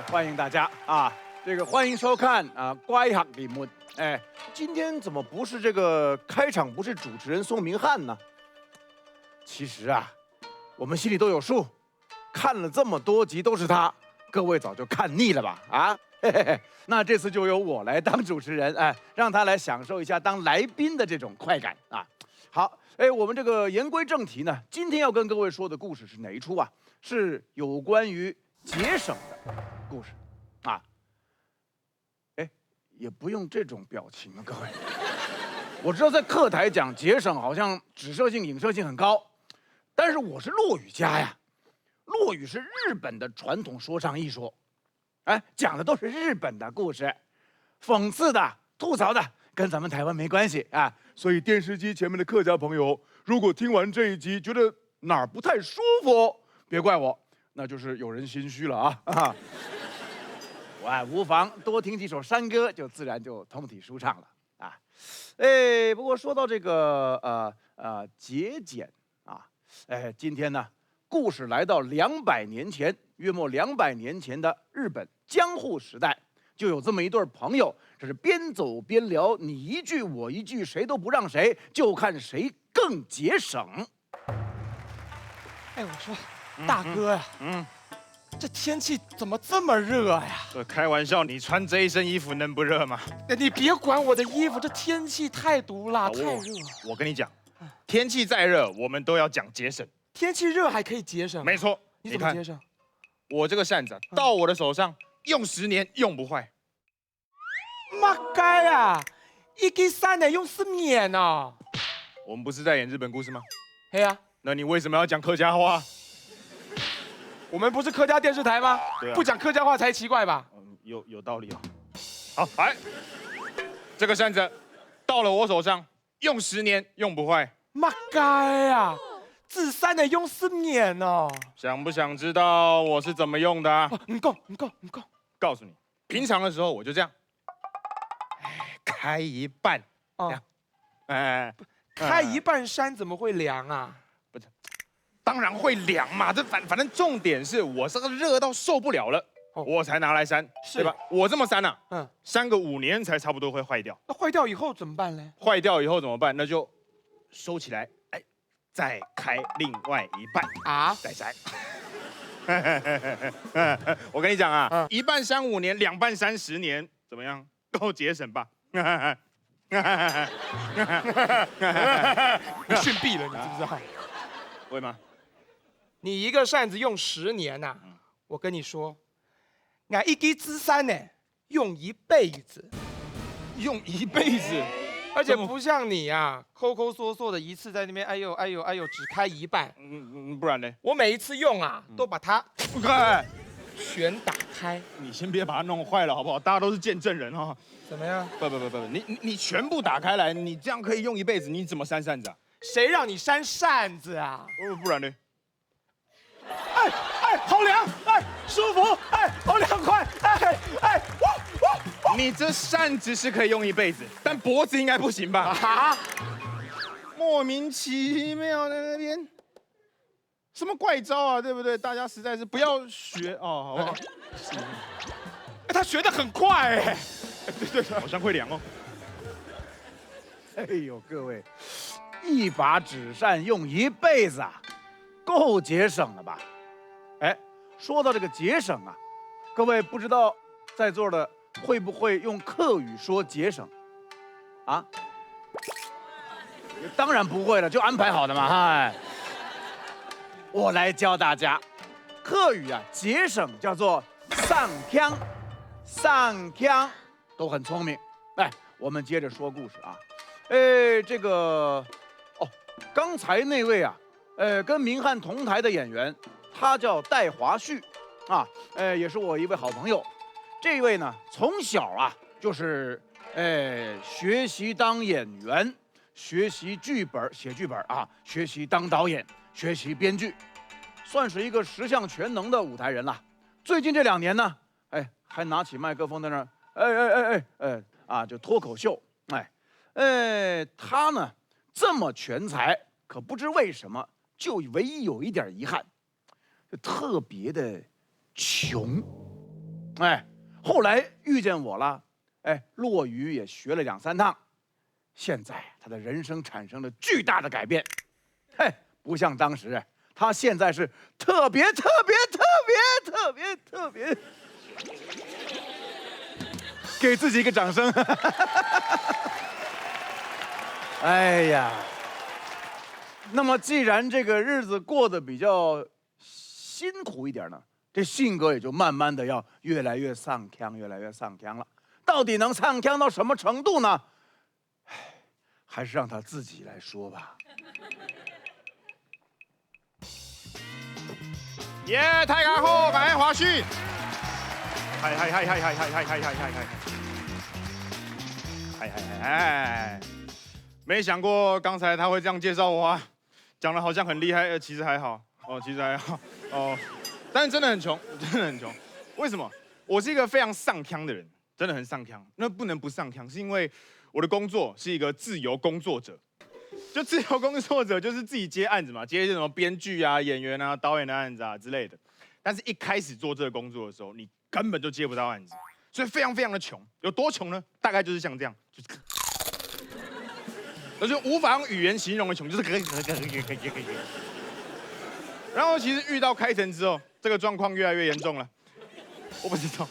欢迎大家啊！这个欢迎收看啊，乖学题目。今天怎么不是这个开场不是主持人宋明翰呢？其实啊，我们心里都有数，看了这么多集都是他，各位早就看腻了吧？啊，嘿嘿嘿，那这次就由我来当主持人，让他来享受一下当来宾的这种快感啊！好，我们这个言归正题呢，今天要跟各位说的故事是哪一出啊？是有关于节省的故事啊！也不用这种表情啊，各位。我知道在课台讲节省好像指涉性、影射性很高，但是我是落语家呀。落语是日本的传统说唱艺术，讲的都是日本的故事，讽刺的、吐槽的，跟咱们台湾没关系啊。所以电视机前面的客家朋友，如果听完这一集觉得哪儿不太舒服，别怪我，那就是有人心虚了啊。我无妨多听几首山歌，就自然就通体舒畅了啊。不过说到这个节俭啊，今天呢，故事来到200年前，约莫200年前的日本江户时代，就有这么一对朋友，这是边走边聊，你一句我一句，谁都不让谁，就看谁更节省。我说，大哥呀，这天气怎么这么热呀？开玩笑，你穿这一身衣服能不热吗？你别管我的衣服，这天气太毒辣，太热。我跟你讲，天气再热，我们都要讲节省。天气热还可以节省？没错。你怎么节省？我这个扇子到我的手上，用10年用不坏。妈该啊，一根扇呢用10年呢。我们不是在演日本故事吗？嘿呀，那你为什么要讲客家话？我们不是客家电视台吗？对啊，不讲客家话才奇怪吧？有道理哦。好，来，这个扇子到了我手上，用10年用不坏。妈该啊，这扇呢用10年呢。想不想知道我是怎么用的啊？你讲。告诉你，平常的时候我就这样，开一半，这样，开一半扇怎么会凉啊？当然会凉嘛，这反正重点是我这个热到受不了了，我才拿来扇，对吧？我这么扇啊，扇个5年才差不多会坏掉。那坏掉以后怎么办呢？坏掉以后怎么办？那就收起来，再开另外一半啊，再扇。我跟你讲啊，一半扇5年，2半扇10年，怎么样？够节省吧？你逊毙了，你知不知道？会吗？你一个扇子用10年呐，我跟你说，俺一根纸扇呢，用一辈子，用一辈子，而且不像你啊，抠抠缩缩的一次在那边，哎呦，只开一半。不然呢？我每一次用啊，都把它全打开。你先别把它弄坏了，好不好？大家都是见证人哈。怎么样？不，你全部打开来，你这样可以用一辈子，你怎么扇扇子啊？谁让你扇扇子啊？不然呢？好凉，舒服，好凉快，你这扇子是可以用一辈子，但脖子应该不行吧？啊！莫名其妙在那边，什么怪招啊，对不对？大家实在是不要学哦，好不好？他学得很快，对，好像会凉哦。哎呦，各位，一把纸扇用一辈子啊，够节省了吧？说到这个节省啊，各位不知道在座的会不会用客语说节省啊？当然不会了，就安排好的嘛。我来教大家，客语啊，节省叫做上腔，都很聪明。我们接着说故事啊。刚才那位啊，跟明翰同台的演员，他叫戴华旭，也是我一位好朋友。这位呢，从小啊就是学习当演员，学习写剧本啊，学习当导演，学习编剧，算是一个10项全能的舞台人了。最近这2年呢，还拿起麦克风在那儿，就脱口秀。他呢这么全才，可不知为什么，就唯一有一点遗憾，就特别的穷哎，后来遇见我了，哎，落语也学了2、3趟，现在他的人生产生了巨大的改变，嘿，不像当时，他现在是特别，给自己一个掌声。哎呀，那么既然这个日子过得比较辛苦一点呢，这性格也就慢慢的要越来越丧腔了。到底能丧腔到什么程度呢？唉，还是让他自己来说吧。耶，太卡后，感恩华胥。嗨，没想过刚才他会这样介绍我啊，讲的好像很厉害，其实还好哦，但是真的很穷，为什么？我是一个非常上腔的人，真的很上腔。那不能不上腔，是因为我的工作是一个自由工作者。就自由工作者就是自己接案子嘛，接什么编剧啊、演员啊、导演的案子啊之类的。但是一开始做这个工作的时候，你根本就接不到案子，所以非常的穷。有多穷呢？大概就是像这样，就是无法用语言形容的穷，就是然后其实遇到开城之后，这个状况越来越严重了。我不知道，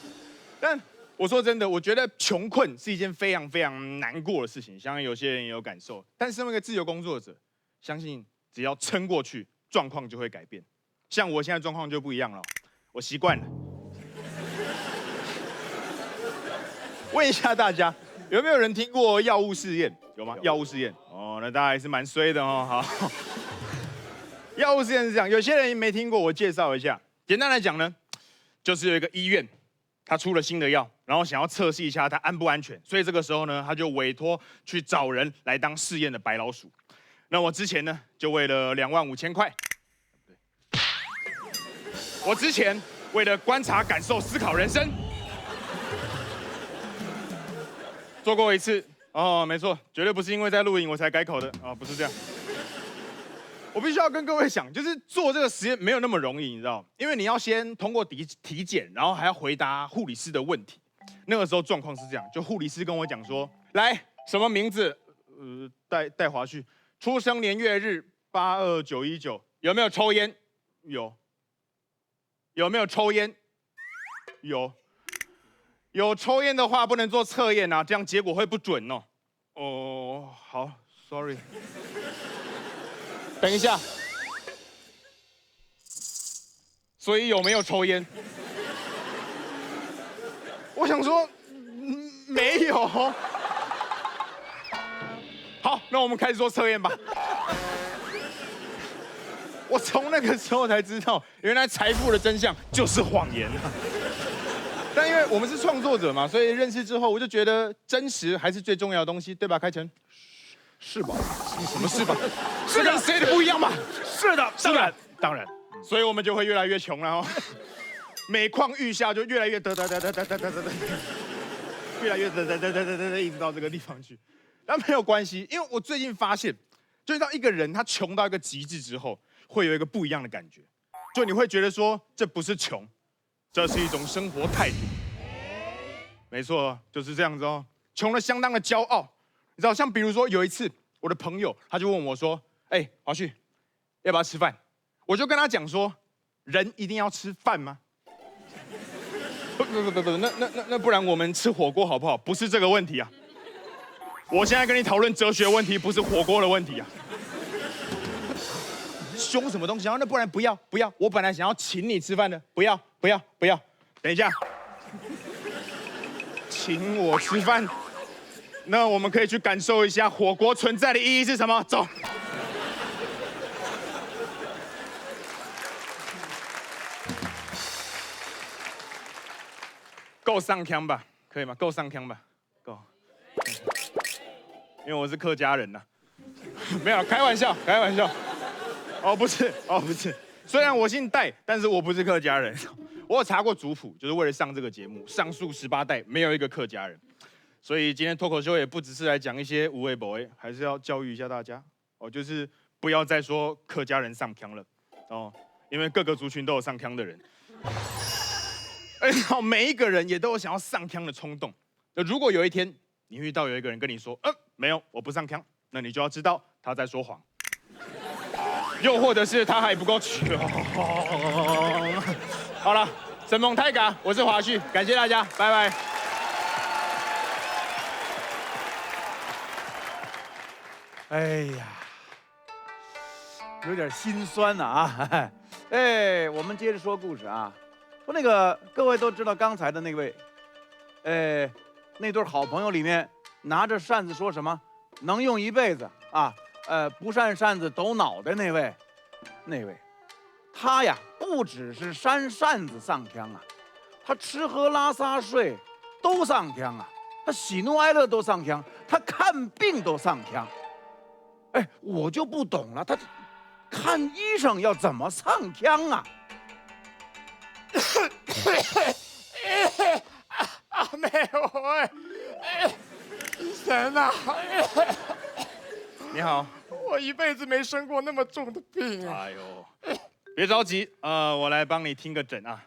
但我说真的，我觉得穷困是一件非常难过的事情，相信有些人也有感受。但身为一个自由工作者，相信只要撑过去，状况就会改变。像我现在状况就不一样了，我习惯了。问一下大家，有没有人听过药物试验？有吗？药物试验哦，那大家还是蛮衰的哦。好，药物试验是这样，有些人没听过，我介绍一下。简单来讲呢，就是有一个医院，他出了新的药，然后想要测试一下它安不安全，所以这个时候呢，他就委托去找人来当试验的白老鼠。那我之前呢，就为了25000块，我之前为了观察、感受、思考人生，做过一次。哦，没错，绝对不是因为在录影我才改口的哦，不是这样。我必须要跟各位讲，就是做这个实验没有那么容易，你知道，因为你要先通过体检，然后还要回答护理师的问题。那个时候状况是这样，就护理师跟我讲说，来，什么名字？戴华胥，出生年月日82919，有没有抽烟？有。有没有抽烟？有。有抽烟的话不能做测验啊，这样结果会不准哦。哦，好 ，sorry。等一下，所以有没有抽烟？我想说，没有。好，那我们开始做测验吧。我从那个时候才知道，原来财富的真相就是谎言啊。但因为我们是创作者嘛，所以认识之后，我就觉得真实还是最重要的东西，对吧？开成，是吧？什么是吧？是跟谁的不一样嘛？是的，当然。所以我们就会越来越穷了哦。每况愈下，就越来越得，越来越得，一直到这个地方去。但没有关系，因为我最近发现，就是当一个人他穷到一个极致之后，会有一个不一样的感觉，就你会觉得说，这不是穷。这是一种生活态度，没错，就是这样子哦。穷得相当的骄傲，你知道，像比如说有一次，我的朋友他就问我说：“哎，华胥，要不要吃饭？”我就跟他讲说：“人一定要吃饭吗？”不，那不然我们吃火锅好不好？不是这个问题啊。我现在跟你讨论哲学问题，不是火锅的问题啊。凶什么东西啊？那不然不要，我本来想要请你吃饭的，不要。等一下，请我吃饭，那我们可以去感受一下火锅存在的意义是什么。走。够上腔吧？可以吗？够上腔吧？够。因为我是客家人呐、没有，开玩笑。哦，不是。虽然我姓戴，但是我不是客家人。我有查过族谱，就是为了上这个节目，上述18代没有一个客家人。所以今天脱口秀也不只是来讲一些无谓不谓，还是要教育一下大家哦，就是不要再说客家人上腔了哦，因为各个族群都有上腔的人。哎，你知道每一个人也都有想要上腔的冲动。那如果有一天你遇到有一个人跟你说，没有，我不上腔，那你就要知道他在说谎。又或者是他还不够穷。好了，神猛泰嘎，我是华旭，感谢大家，拜拜。哎呀，有点心酸呐啊！哎，我们接着说故事啊。说那个各位都知道刚才的那位，那对好朋友里面拿着扇子说什么能用一辈子啊？不扇扇子抖脑袋那位，他呀不只是扇扇子上腔啊，他吃喝拉撒睡都上腔啊，他喜怒哀乐都上腔，他看病都上腔。哎，我就不懂了，他看医生要怎么上腔啊？没有医生啊，你好，我一辈子没生过那么重的病啊！哎呦，别着急，我来帮你听个诊啊。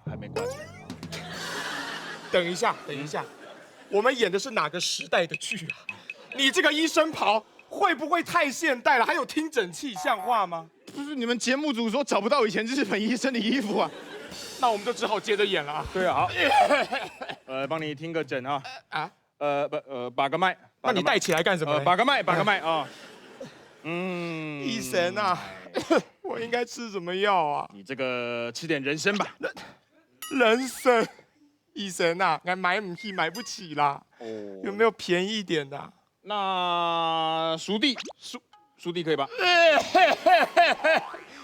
还没挂起来。等一下，我们演的是哪个时代的剧啊？你这个医生袍会不会太现代了？还有听诊器，像话吗？不是你们节目组说找不到以前日本医生的衣服啊？那我们就只好接着演了啊。对啊，好，帮你听个诊啊。把个脉。那你带起来干什么？把个脉啊。医生啊，我应该吃什么药啊？你这个吃点人参吧。人参，医生啊，俺买不起啦。有没有便宜一点的啊？那熟地可以吧？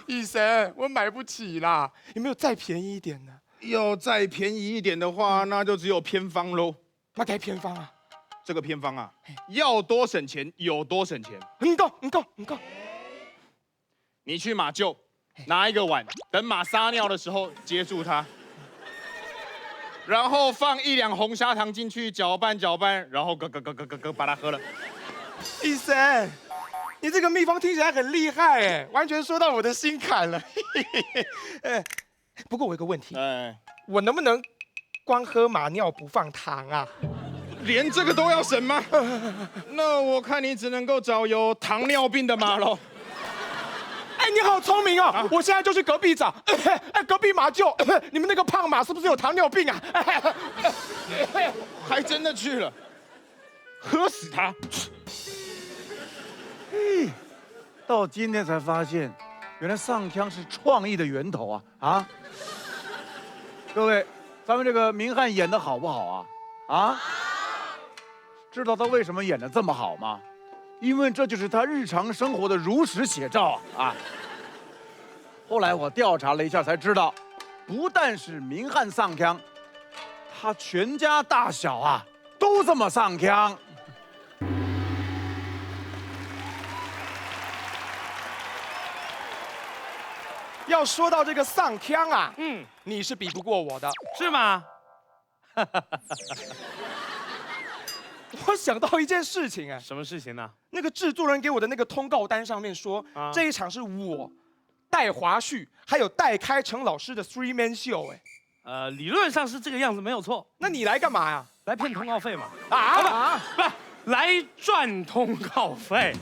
医生，我买不起啦，有没有再便宜一点的？要再便宜一点的话，那就只有偏方喽。那该偏方啊？这个偏方啊，要多省钱有多省钱。唔够。你去马厩拿一个碗，等马撒尿的时候接住它，然后放1两红砂糖进去搅拌，然后咯把它喝了。医生，你这个秘方听起来很厉害哎，完全说到我的心坎了。不过我有个问题，我能不能光喝马尿不放糖啊？连这个都要省吗？那我看你只能够找有糖尿病的马喽。哎，你好聪明哦！我现在就去隔壁找。隔壁马厩，你们那个胖马是不是有糖尿病啊？还真的去了，喝死他！到今天才发现，原来上腔是创意的源头啊！啊，各位，咱们这个明翰演的好不好啊？啊？知道他为什么演的这么好吗？因为这就是他日常生活的如实写照啊！后来我调查了一下才知道，不但是明翰上腔，他全家大小啊都这么上腔。要说到这个上腔啊，你是比不过我的，是吗？我想到一件事情哎，什么事情呢？那个制作人给我的那个通告单上面说，这一场是我带华旭还有带开成老师的 3 man show 哎，理论上是这个样子没有错。那你来干嘛呀？来骗通告费嘛？不，来赚通告费。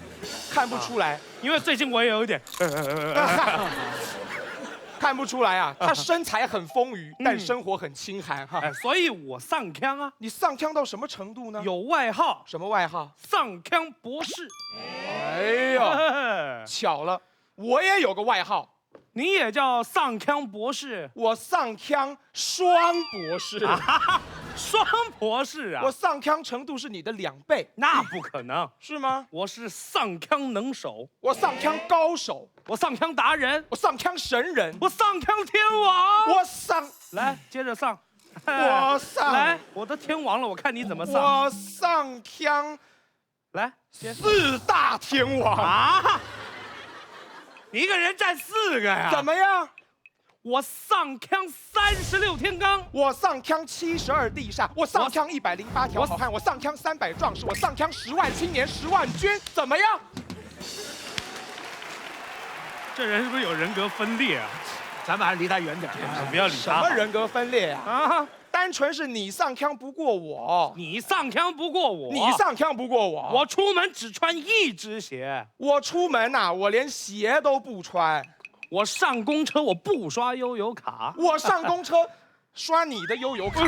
看不出来，因为最近我也有一点，看不出来啊，他身材很丰腴，但生活很清寒哈。所以我上腔啊。你上腔到什么程度呢？有外号。什么外号？上腔博士。哎呦，巧了，我也有个外号。你也叫上腔博士？我上腔双博士。双博士啊！我上腔程度是你的2倍。那不可能。是吗？我是上腔能手。我上腔高手。我上腔达人。我上腔神人。我上腔天王。我上，来接着上。我上来，我都天王了，我看你怎么上。我上腔，来4大天王啊！你一个人占4个呀？怎么样？我上腔36天罡，我上腔72地煞，我上腔108条好汉，我上腔300壮士，我上腔10万青年10万军，怎么样？这人是不是有人格分裂啊？咱们还是离他远点。不要理什他。么人格分裂啊？啊？单纯是你上腔不过我，你上腔不过我，你上腔不过我，我出门只穿一只鞋，我出门呐、我连鞋都不穿，我上公车我不刷悠游卡。我上公车刷你的悠游卡，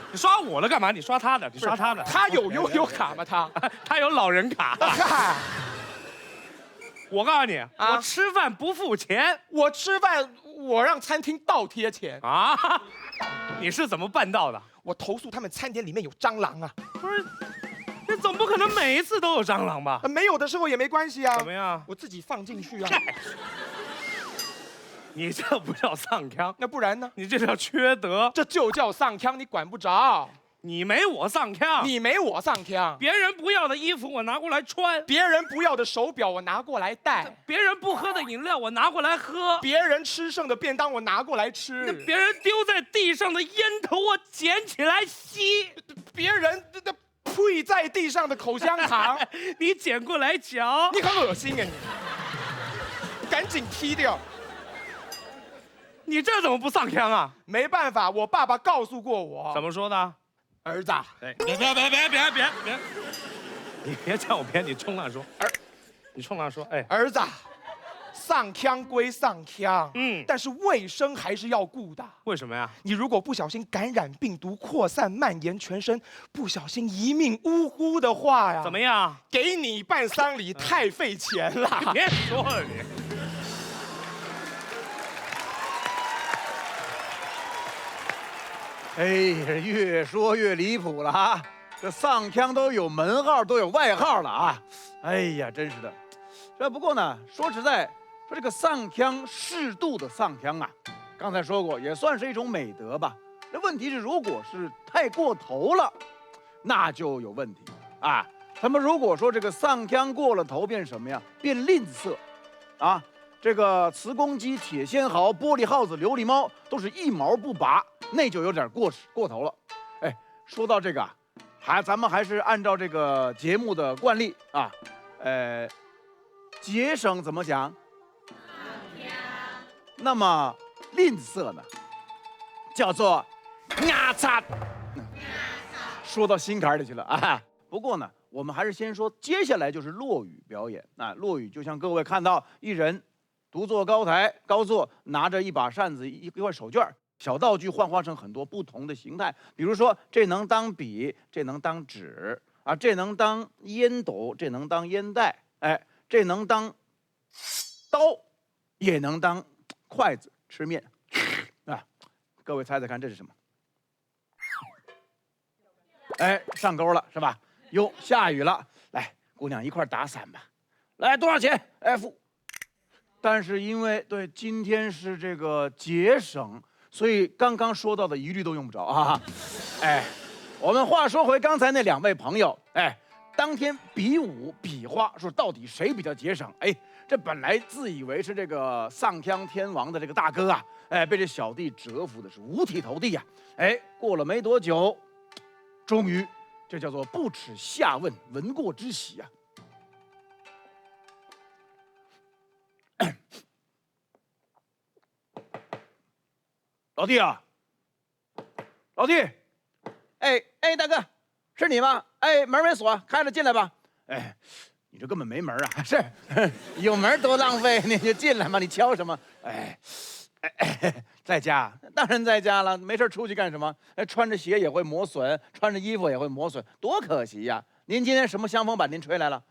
你刷我的干嘛？你刷他的，你刷他的。他有悠游卡吗？他，他有老人卡。嗨，我告诉你，我吃饭不付钱我吃饭我让餐厅倒贴钱，啊！你是怎么办到的？我投诉他们餐点里面有蟑螂啊，不是，你总不可能每一次都有蟑螂吧？没有的时候也没关系啊，怎么样？我自己放进去啊，你这不叫上腔，那不然呢？你这叫缺德。这就叫上腔，你管不着，你没我上腔，你没我上腔，别人不要的衣服我拿过来穿，别人不要的手表我拿过来戴，别人不喝的饮料我拿过来喝，别人吃剩的便当我拿过来那吃，别人丢在地上的烟头我捡起来吸，别人呸在地上的口香糖，你捡过来嚼。你很恶心啊你！赶紧踢掉！你这怎么不上腔啊？没办法，我爸爸告诉过我，怎么说的？儿子啊，别，你别叫我别，你冲他说，你冲他说，哎，儿子啊，上腔归上腔，但是卫生还是要顾的。为什么呀？你如果不小心感染病毒扩散蔓延全身，不小心一命呜呼的话呀，怎么样？给你办丧礼太费钱了。别说了你。哎呀，越说越离谱了啊！这上腔都有门号，都有外号了啊！哎呀，真是的。这不过呢，说实在，说这个上腔适度的上腔啊，刚才说过，也算是一种美德吧。这问题是，如果是太过头了，那就有问题啊。他们如果说这个上腔过了头，变什么呀？变吝啬，啊。这个磁公鸡、铁仙毫、玻璃耗子、琉璃猫都是一毛不拔，那就有点过头了。哎，说到这个啊，咱们还是按照这个节目的惯例啊，节省怎么讲？那么吝啬呢，叫做牙擦。说到心坎里去了啊。不过呢，我们还是先说，接下来就是落语表演啊。落语就像各位看到，一人独坐高台，高坐，拿着一把扇子、一块手绢，小道具幻化成很多不同的形态。比如说，这能当笔，这能当纸啊，这能当烟斗，这能当烟袋，哎，这能当刀，也能当筷子吃面啊。各位猜猜看，这是什么？哎，上钩了是吧？哟，下雨了，来，姑娘一块打伞吧。来，多少钱？哎，付。但是因为对今天是这个节省，所以刚刚说到的一律都用不着啊。哎，我们话说回刚才那两位朋友，哎，当天比武比划，说到底谁比较节省？哎，这本来自以为是这个上腔天王的这个大哥啊，哎，被这小弟折服的是五体投地呀。哎，过了没多久，终于，这叫做不耻下问，闻过之喜啊。老弟啊，老弟，哎，大哥，是你吗？哎，门没锁，开了，进来吧。哎，你这根本没门啊！是，有门多浪费，你就进来嘛，你敲什么？哎，在家，当然在家了，没事出去干什么？哎，穿着鞋也会磨损，穿着衣服也会磨损，多可惜呀！您今天什么香风把您吹来了？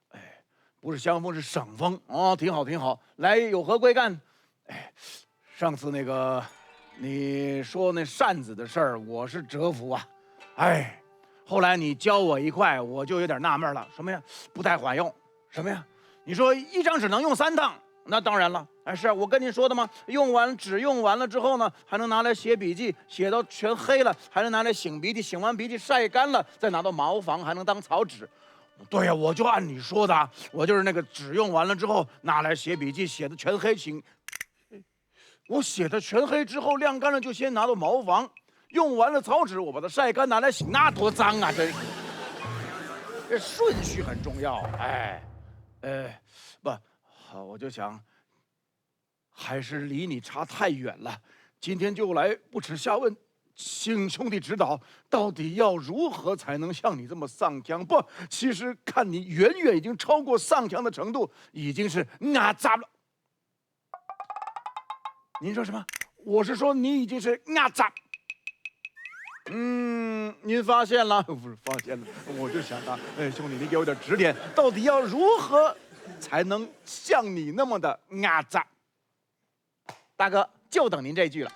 哎，不是香风，是省风哦，挺好挺好。来，有何贵干？哎，上次那个。你说那扇子的事儿，我是折服啊，哎，后来你教我一块，我就有点纳闷了，什么呀？不太管用，什么呀？你说一张纸能用3趟，那当然了，哎，是我跟你说的吗？纸用完了之后呢，还能拿来写笔记，写到全黑了，还能拿来擤鼻涕，擤完鼻涕晒干了，再拿到茅房，还能当草纸。对呀，我就按你说的，我就是那个纸用完了之后拿来写笔记，写的全黑，我写的全黑之后晾干了，就先拿到茅房，用完了草纸，我把它晒干拿来洗，那多脏啊！真是，这顺序很重要。哎，不，好，我就想，还是离你差太远了。今天就来不耻下问，请兄弟指导，到底要如何才能像你这么丧强？不，其实看你远远已经超过丧强的程度，已经是杂了。您说什么？我是说你已经是杂。您发现了？不是发现了，我就想啊，兄弟，你给我点指点，到底要如何才能像你那么的杂？大哥，就等您这句了。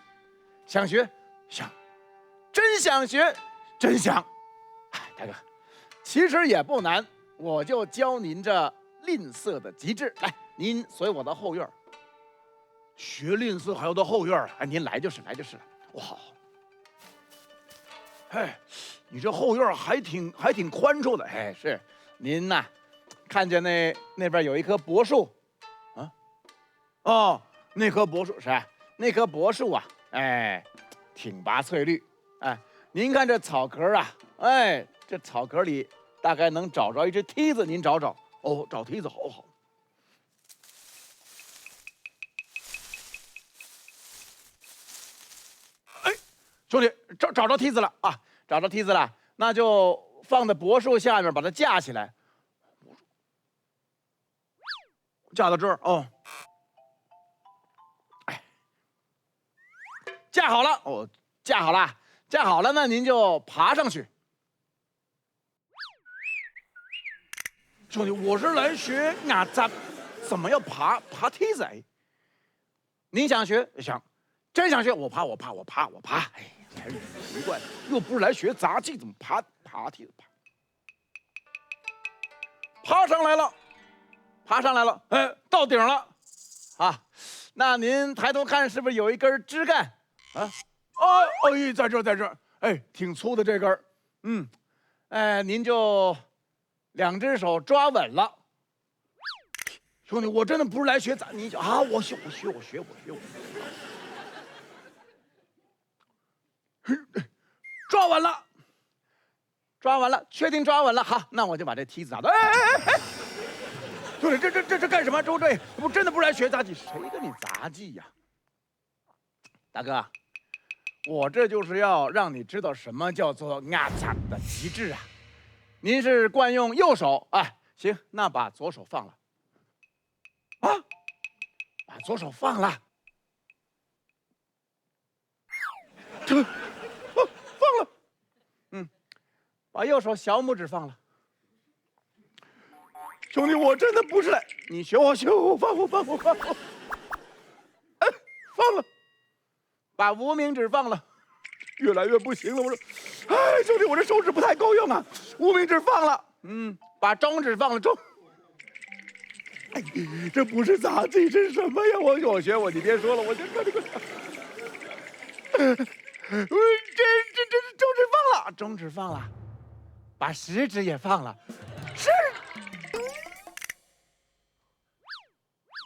想学，想，真想学，真想。大哥，其实也不难，我就教您这吝啬的极致。来，您随我到后院。学吝啬还要到后院？哎，您来就是了。哇，哎，你这后院还挺宽敞的。哎，是，您呐，看见那边有一棵柏树，啊，哦，那棵柏树是吧？那棵柏树啊，哎，挺拔翠绿。哎，您看这草壳啊，哎，这草壳里大概能找着一只梯子，您找找。哦，找梯子好。哎，兄弟，找着梯子了啊！找着梯子了，那就放在柏树下面，把它架起来。架到这儿哦。哎，架好了哦，架好了，那您就爬上去。兄弟，我是来学怎么要爬梯子？哎，您想学？想，真想学？我爬。哎，才是奇怪，又不是来学杂技，怎么爬梯子？爬上来了，哎，到顶了，啊，那您抬头看，是不是有一根枝干？啊，哎，在这儿，哎，挺粗的这根儿，哎，您就2只手抓稳了。兄弟，我真的不是来学杂，你啊，我学。抓完了，确定抓稳了，好，那我就把这梯子拿到。哎！兄弟，这干什么？这我真的不是来学杂技，谁跟你杂技呀？大哥，我这就是要让你知道什么叫做杂的极致啊！您是惯用右手，哎，行，那把左手放了。啊，把左手放了。放了。把右手小拇指放了。兄弟，我真的不是来，你学我放。哎，放了。把无名指放了。越来越不行了，我说，哎，兄弟，我这手指不太够用啊。无名指放了。把中指放了。哎，这不是杂技，这是什么呀？我学，你别说了，我先看这个。这中指放了，把食指也放了，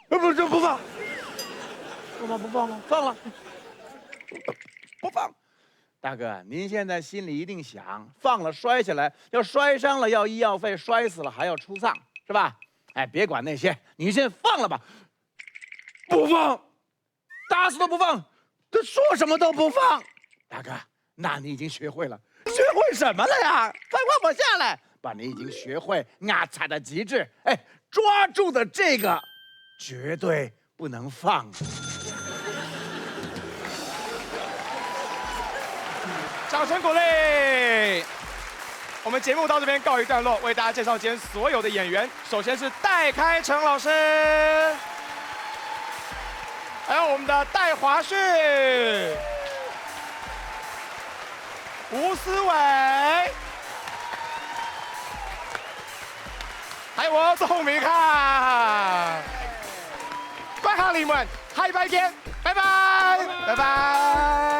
不放，不放吗？放了，不放。大哥，您现在心里一定想，放了摔下来，要摔伤了要医药费，摔死了还要出丧，是吧？哎，别管那些，你先放了吧。不放，打死都不放，他说什么都不放。大哥，那你已经学会了，学会什么了呀？快放我下来，把你已经学会杂的极致，哎，抓住的这个绝对不能放。掌声鼓励！我们节目到这边告一段落，为大家介绍今天所有的演员。首先是戴开成老师，还有我们的戴华旭、吴思伟，还有我宋明翰。观看你们，下禮拜見，拜拜，拜拜。